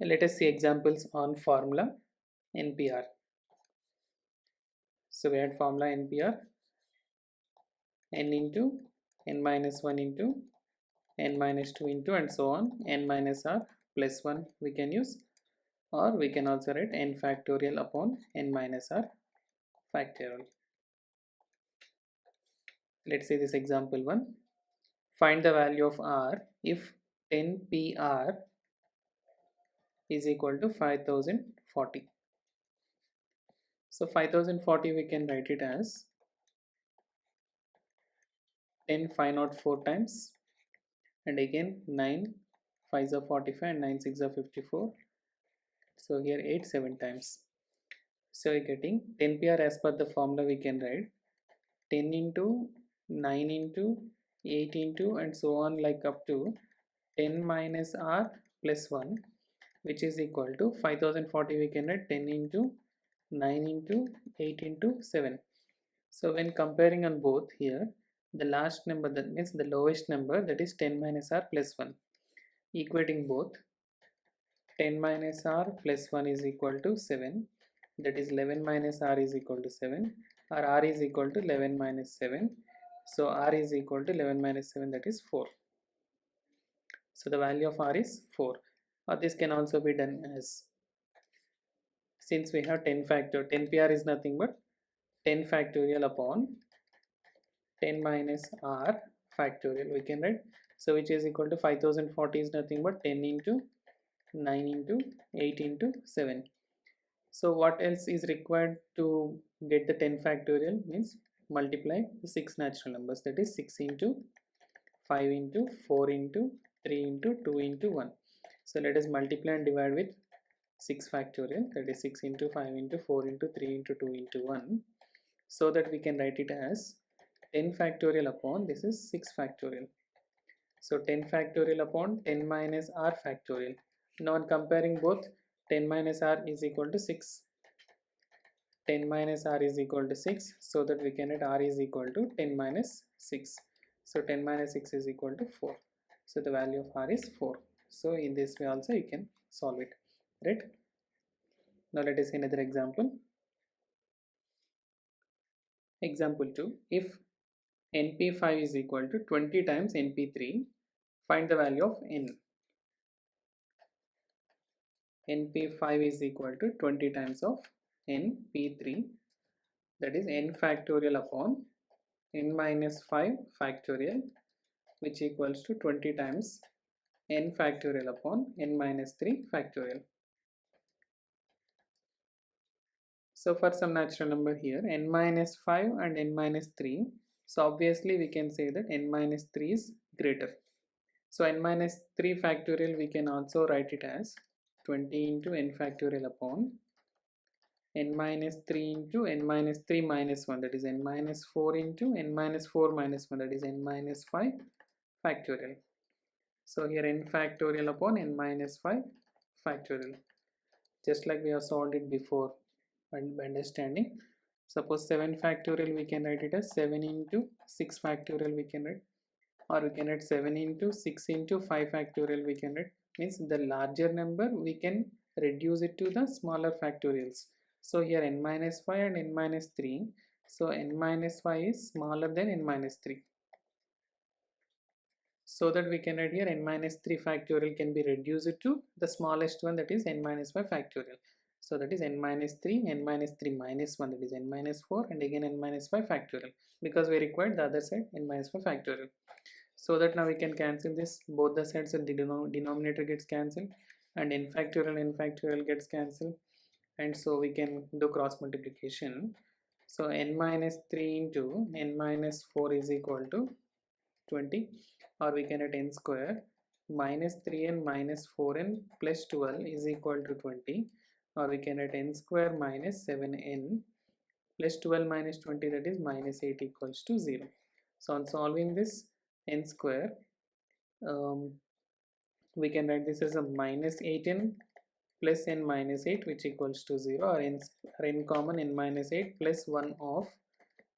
Let us see examples on formula NPR. So we had formula NPR n into n minus 1 into n minus 2 into and so on, n minus r plus 1 we can use, or we can also write n factorial upon n minus r factorial. Let's see this example 1. Find the value of r if 10pr is equal to 5040. So 5040 we can write it as 10 504 times, and again 9 5s are 45 and 9 6 are 54. So here 8 7 times. So we're getting 10pr as per the formula we can write 10 into 9 into 8 into and so on, like up to 10 minus r plus 1, which is equal to 5040. We can write 10 into 9 into 8 into 7. So when comparing on both here, the last number, that means the lowest number, that is 10 minus r plus 1, equating both 10 minus r plus 1 is equal to 7, that is 11 minus r is equal to 7, or r is equal to 11 minus 7. So r is equal to 11 minus 7, that is 4. So the value of r is 4. Or this can also be done as, since we have 10 factor, 10pr is nothing but 10 factorial upon 10 minus r factorial we can write. So which is equal to 5040 is nothing but 10 into 9 into 8 into 7. So what else is required to get the 10 factorial? Means multiply the 6 natural numbers, that is 6 into 5 into 4 into 3 into 2 into 1. So let us multiply and divide with 6 factorial, that is 6 into 5 into 4 into 3 into 2 into 1, so that we can write it as 10 factorial upon, this is 6 factorial. So 10 factorial upon 10 minus r factorial. Now on comparing both, 10 minus r is equal to 6. 10 minus r is equal to 6, so that we can write r is equal to 10 minus 6. So 10 minus 6 is equal to 4. So the value of r is 4. So in this way also you can solve it, right? Now let us see another example. Example 2. If np5 is equal to 20 times np3, find the value of n. np5 is equal to 20 times of np3, that is n factorial upon n minus 5 factorial, which equals to 20 times n factorial upon n minus 3 factorial. So for some natural number here, n minus 5 and n minus 3, so obviously we can say that n minus 3 is greater. So n minus 3 factorial we can also write it as 20 into n factorial upon n minus 3 into n minus 3 minus 1, that is n minus 4 into n minus 4 minus 1, that is n minus 5 factorial. So here n factorial upon n minus 5 factorial, just like we have solved it before by understanding. Suppose 7 factorial, we can write it as 7 into 6 factorial we can write, or we can write 7 into 6 into 5 factorial we can write. Means the larger number we can reduce it to the smaller factorials. So here n minus 5 and n minus 3, so n minus 5 is smaller than n minus 3. So that we can write here n minus 3 factorial can be reduced to the smallest one, that is n minus 5 factorial. So that is n minus 3, n minus 3 minus 1, that is n minus 4, and again n minus 5 factorial, because we required the other side n minus 5 factorial. So that now we can cancel this, both the sides and the denominator gets cancelled, and n factorial gets cancelled, and so we can do cross multiplication. So n minus 3 into n minus 4 is equal to 20, or we can write n square minus 3n minus 4n plus 12 is equal to 20, or we can write n square minus 7n plus 12 minus 20, that is minus 8 equals to 0. So on solving this n square, we can write this as a minus 8n plus n minus 8, which equals to 0, or n common n minus 8 plus 1 of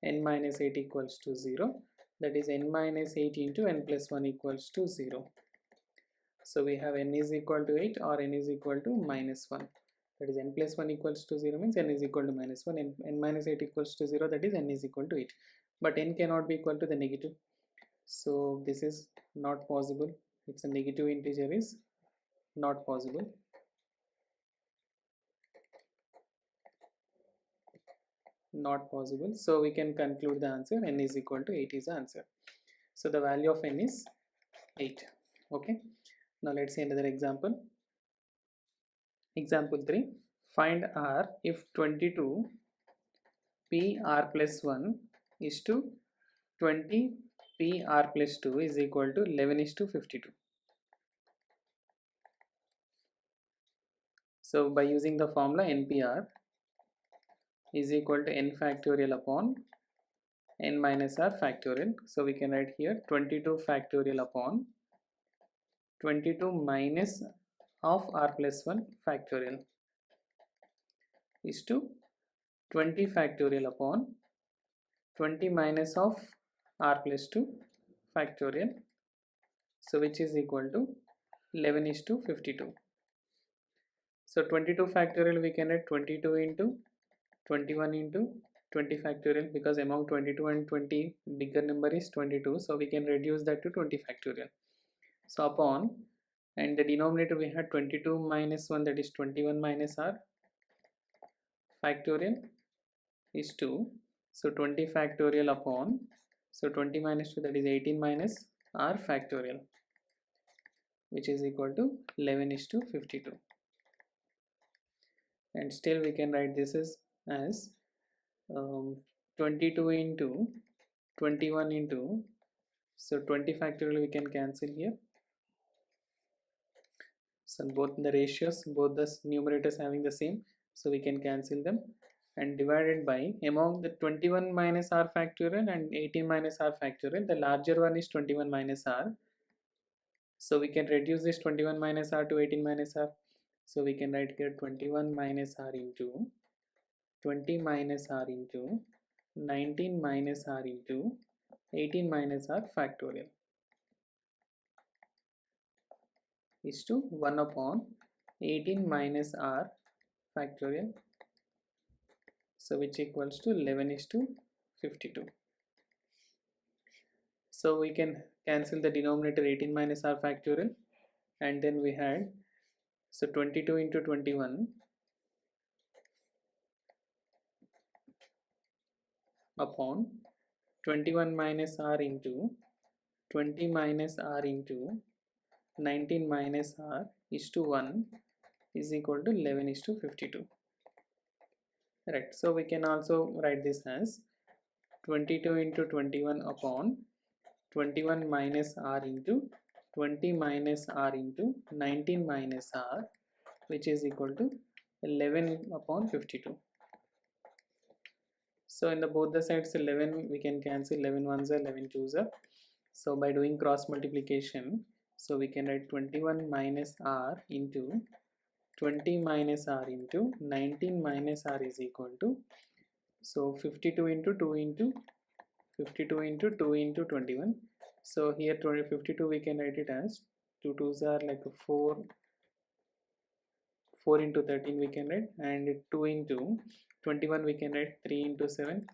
n minus 8 equals to 0, that is n minus 8 into n plus 1 equals to 0. So we have n is equal to 8 or n is equal to minus 1. That is n plus 1 equals to 0 means n is equal to minus 1, n minus 8 equals to 0, that is n is equal to 8. But n cannot be equal to the negative. So this is not possible. It's a negative integer is not possible. Not possible. So we can conclude the answer n is equal to 8 is the answer. So the value of n is 8. Okay. Now let's see another example. Example 3. Find r if 22 p r plus 1 is to 20 p r plus 2 is equal to 11 is to 52. So by using the formula NPR is equal to n factorial upon n minus r factorial. So we can write here 22 factorial upon 22 minus of r plus 1 factorial is to 20 factorial upon 20 minus of r plus 2 factorial. So which is equal to 11 is to 52. So 22 factorial we can write 22 into 21 into 20 factorial, because among 22 and 20 bigger number is 22, so we can reduce that to 20 factorial. So upon, and the denominator we had 22 minus 1, that is 21 minus r factorial is 2. So 20 factorial upon, so 20 minus 2, that is 18 minus r factorial, which is equal to 11 is to 52. And still we can write this as 22 into 21 into, so 20 factorial we can cancel here. So both the ratios, both the numerators having the same, so we can cancel them, and divided by, among the 21 minus r factorial and 18 minus r factorial, the larger one is 21 minus r. So we can reduce this 21 minus r to 18 minus r. So we can write here 21 minus r into 20 minus r into 19 minus r into 18 minus r factorial is to 1 upon 18 minus r factorial, so which equals to 11 is to 52. So we can cancel the denominator 18 minus r factorial, and then we had, so 22 into 21 upon 21 minus r into 20 minus r into 19 minus r is to 1 is equal to 11 is to 52. Right. So we can also write this as 22 into 21 upon 21 minus r into 20 minus r into 19 minus r, which is equal to 11 upon 52. So in the both the sides 11 we can cancel, 11 ones are 11 twos are. So by doing cross multiplication, so we can write 21 minus r into 20 minus r into 19 minus r is equal to, so 52 into 2 into 52 into 2 into 21. So here 52 we can write it as 2 2s are like 4 into 13 we can write, and 2 into 21 we can write 3 into 7.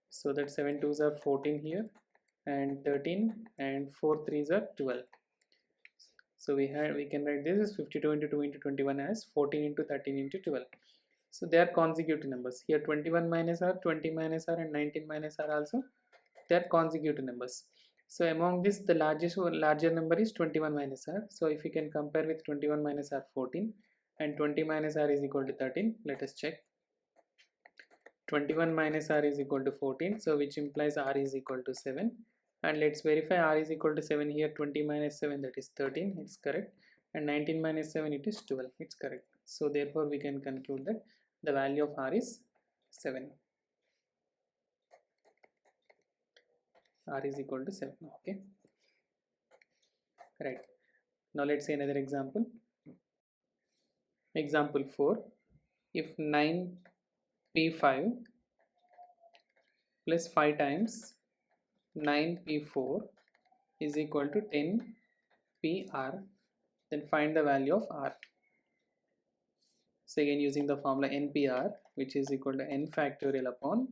So that 7 2s are 14 here, and 13, and 4 3s are 12. So we can write this as 52 into 2 into 21 as 14 into 13 into 12. So they are consecutive numbers. Here 21 minus r, 20 minus r, and 19 minus r also, they are consecutive numbers. So among this, the larger number is 21 minus r. So if you can compare with 21 minus r, 14, and 20 minus r is equal to 13. Let us check. 21 minus r is equal to 14, so which implies r is equal to 7. And let's verify r is equal to 7 here. 20 minus 7, that is 13, it's correct. And 19 minus 7, it is 12, it's correct. So therefore we can conclude that the value of r is 7. R is equal to 7. Okay, right. Now let's see another example. Example 4. If 9p5 plus 5 times 9p4 is equal to 10pr, then find the value of r. So again using the formula NPR, which is equal to n factorial upon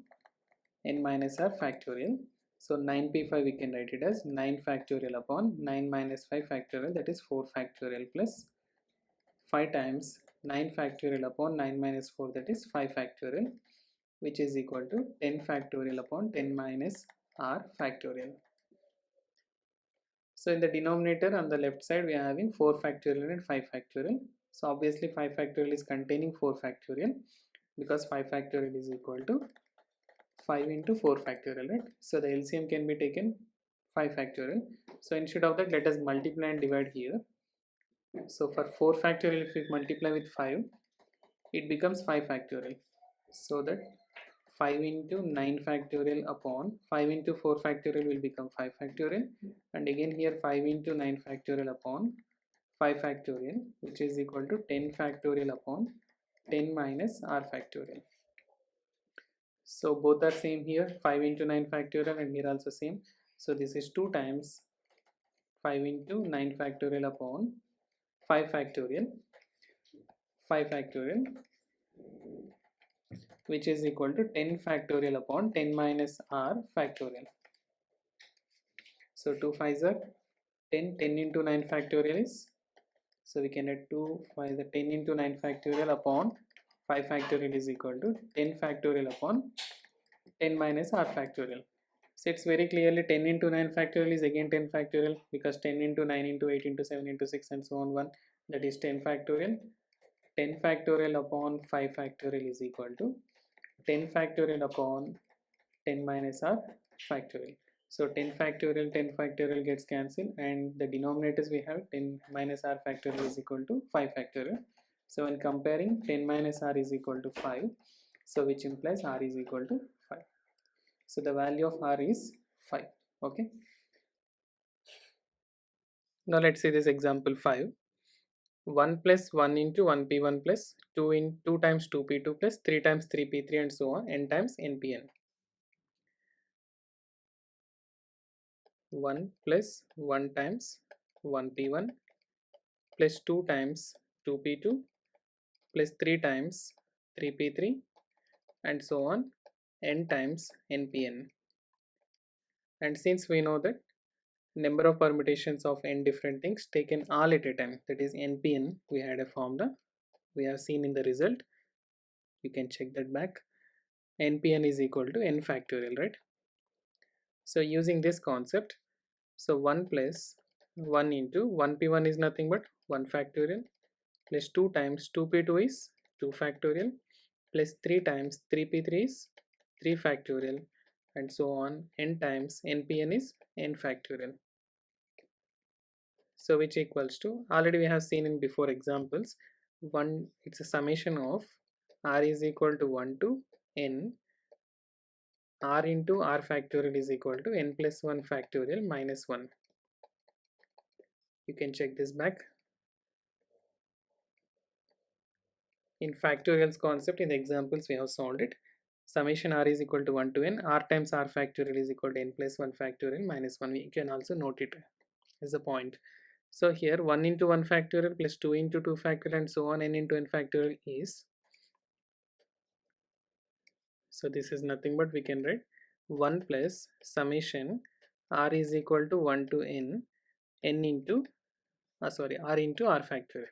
n minus r factorial. So 9p5 we can write it as 9 factorial upon 9 minus 5 factorial, that is 4 factorial, plus 5 times 9 factorial upon 9 minus 4, that is 5 factorial, which is equal to 10 factorial upon 10 minus r factorial. So in the denominator on the left side we are having 4 factorial and 5 factorial. So obviously 5 factorial is containing 4 factorial, because 5 factorial is equal to 5 into 4 factorial, right? So the LCM can be taken 5 factorial. So instead of that, let us multiply and divide here. So for 4 factorial, if we multiply with 5, it becomes 5 factorial. So that 5 into 9 factorial upon 5 into 4 factorial will become 5 factorial, and again here 5 into 9 factorial upon 5 factorial, which is equal to 10 factorial upon 10 minus r factorial. So both are same here, 5 into 9 factorial, and here also same. So this is 2 times 5 into 9 factorial upon 5 factorial, 5 factorial, which is equal to 10 factorial upon 10 minus r factorial. So 2 5s are 10, 10 into 9 factorial is, so we can add 2 5 the 10 into 9 factorial upon 5 factorial is equal to 10 factorial upon 10 minus r factorial. So it's very clearly 10 into 9 factorial is again 10 factorial, because 10 into 9 into 8 into 7 into 6 and so on 1, that is 10 factorial. 10 factorial upon 5 factorial is equal to 10 factorial upon 10 minus r factorial. So 10 factorial gets cancelled, and the denominators we have 10 minus r factorial is equal to 5 factorial. So when comparing 10 minus r is equal to 5, so which implies r is equal to 5. So the value of r is 5. Okay. Now let's see this example 5. 1 plus 1 into 1p1 plus 2 in 2 times 2p2 plus 3 times 3p3 and so on n times npn. 1 plus 1 times 1p1 plus 2 times 2p2 plus 3 times 3p3 and so on n times npn. And since we know that number of permutations of n different things taken all at a time, that is npn, we had a formula we have seen in the result, you can check that back. npn is equal to n factorial, right? So using this concept, so 1 plus 1 into 1p1 is nothing but 1 factorial plus 2 times 2p2 is 2 factorial plus 3 times 3p3 is 3 factorial and so on n times npn is n factorial. So which equals to, already we have seen in before examples, one, it's a summation of r is equal to 1 to n, r into r factorial is equal to n plus 1 factorial minus 1. You can check this back. In factorials concept, in the examples we have solved it. Summation r is equal to 1 to n, r times r factorial is equal to n plus 1 factorial minus 1. We can also note it as a point. So here 1 into 1 factorial plus 2 into 2 factorial and so on n into n factorial is, so this is nothing but we can write 1 plus summation r is equal to 1 to n into r into r factorial,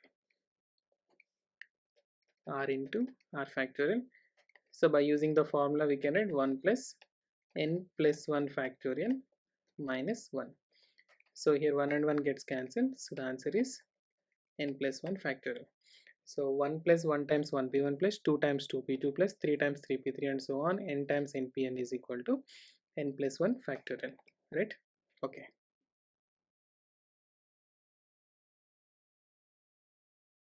r into r factorial. So by using the formula we can write 1 plus n plus 1 factorial minus 1. So here 1 and 1 gets cancelled, so the answer is n plus 1 factorial. So 1 plus 1 times 1p1 plus 2 times 2p2 plus 3 times 3p3 and so on n times npn is equal to n plus 1 factorial, right? Okay.